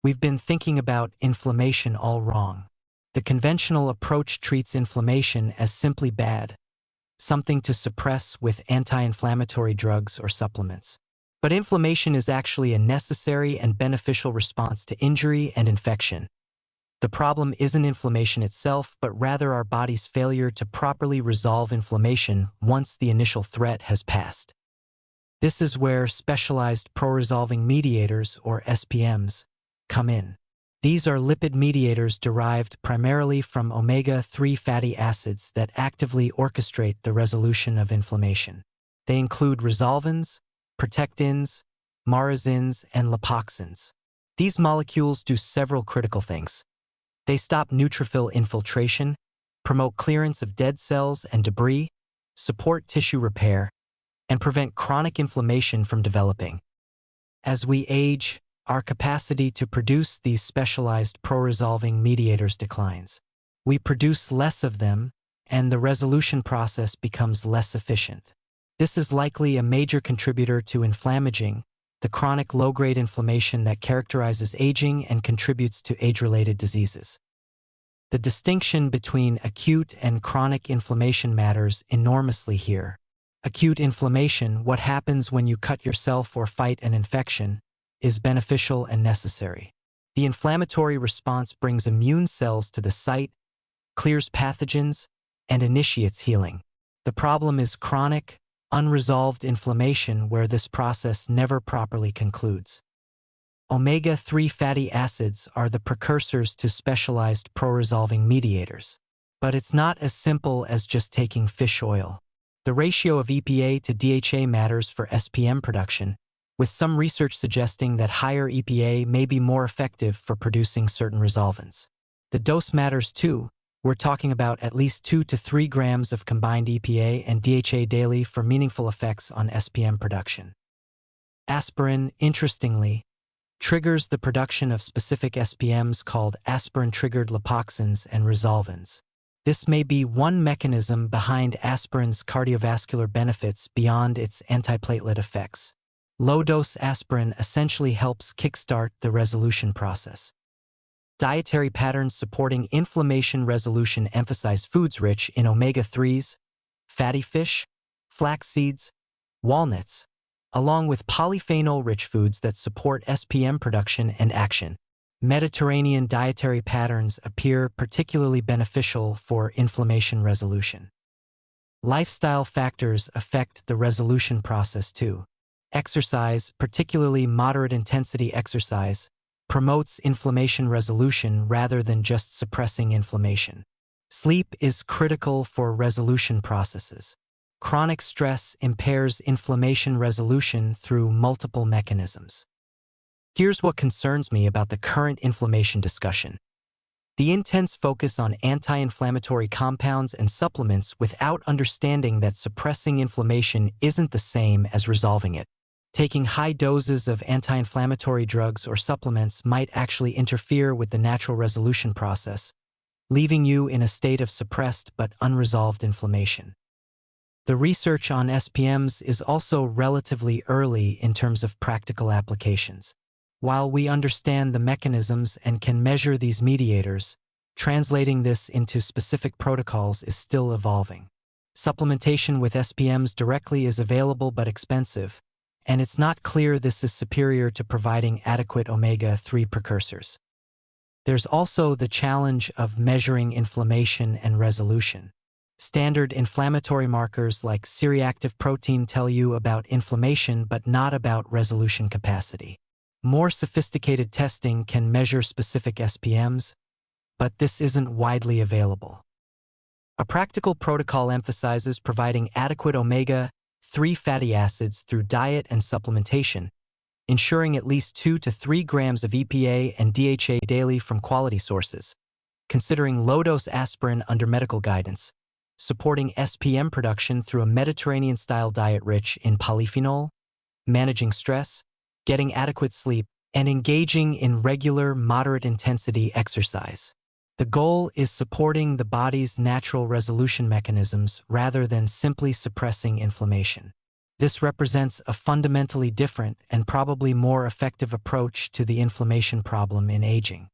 We've been thinking about inflammation all wrong. The conventional approach treats inflammation as simply bad, something to suppress with anti-inflammatory drugs or supplements. But inflammation is actually a necessary and beneficial response to injury and infection. The problem isn't inflammation itself, but rather our body's failure to properly resolve inflammation once the initial threat has passed. This is where specialized pro-resolving mediators, or SPMs, come in. These are lipid mediators derived primarily from omega-3 fatty acids that actively orchestrate the resolution of inflammation. They include resolvins, protectins, marazins, and lipoxins. These molecules do several critical things. They stop neutrophil infiltration, promote clearance of dead cells and debris, support tissue repair, and prevent chronic inflammation from developing. As we age, our capacity to produce these specialized pro-resolving mediators declines. We produce less of them, and the resolution process becomes less efficient. This is likely a major contributor to inflammaging, the chronic low-grade inflammation that characterizes aging and contributes to age-related diseases. The distinction between acute and chronic inflammation matters enormously here. Acute inflammation, what happens when you cut yourself or fight an infection, is beneficial and necessary. The inflammatory response brings immune cells to the site, clears pathogens, and initiates healing. The problem is chronic, unresolved inflammation where this process never properly concludes. Omega-3 fatty acids are the precursors to specialized pro-resolving mediators. But it's not as simple as just taking fish oil. The ratio of EPA to DHA matters for SPM production, with some research suggesting that higher EPA may be more effective for producing certain resolvins. The dose matters too. We're talking about at least 2 to 3 grams of combined EPA and DHA daily for meaningful effects on SPM production. Aspirin, interestingly, triggers the production of specific SPMs called aspirin-triggered lipoxins and resolvins. This may be one mechanism behind aspirin's cardiovascular benefits beyond its antiplatelet effects. Low-dose aspirin essentially helps kickstart the resolution process. Dietary patterns supporting inflammation resolution emphasize foods rich in omega-3s, fatty fish, flax seeds, walnuts, along with polyphenol-rich foods that support SPM production and action. Mediterranean dietary patterns appear particularly beneficial for inflammation resolution. Lifestyle factors affect the resolution process too. Exercise, particularly moderate-intensity exercise, promotes inflammation resolution rather than just suppressing inflammation. Sleep is critical for resolution processes. Chronic stress impairs inflammation resolution through multiple mechanisms. Here's what concerns me about the current inflammation discussion. The intense focus on anti-inflammatory compounds and supplements without understanding that suppressing inflammation isn't the same as resolving it. Taking high doses of anti-inflammatory drugs or supplements might actually interfere with the natural resolution process, leaving you in a state of suppressed but unresolved inflammation. The research on SPMs is also relatively early in terms of practical applications. While we understand the mechanisms and can measure these mediators, translating this into specific protocols is still evolving. Supplementation with SPMs directly is available but expensive, and it's not clear this is superior to providing adequate omega-3 precursors. There's also the challenge of measuring inflammation and resolution. Standard inflammatory markers like C-reactive protein tell you about inflammation but not about resolution capacity. More sophisticated testing can measure specific SPMs, but this isn't widely available. A practical protocol emphasizes providing adequate omega-3 fatty acids through diet and supplementation, ensuring at least 2 to 3 grams of EPA and DHA daily from quality sources, considering low-dose aspirin under medical guidance, supporting SPM production through a Mediterranean-style diet rich in polyphenol, managing stress, getting adequate sleep, and engaging in regular, moderate-intensity exercise. The goal is supporting the body's natural resolution mechanisms rather than simply suppressing inflammation. This represents a fundamentally different and probably more effective approach to the inflammation problem in aging.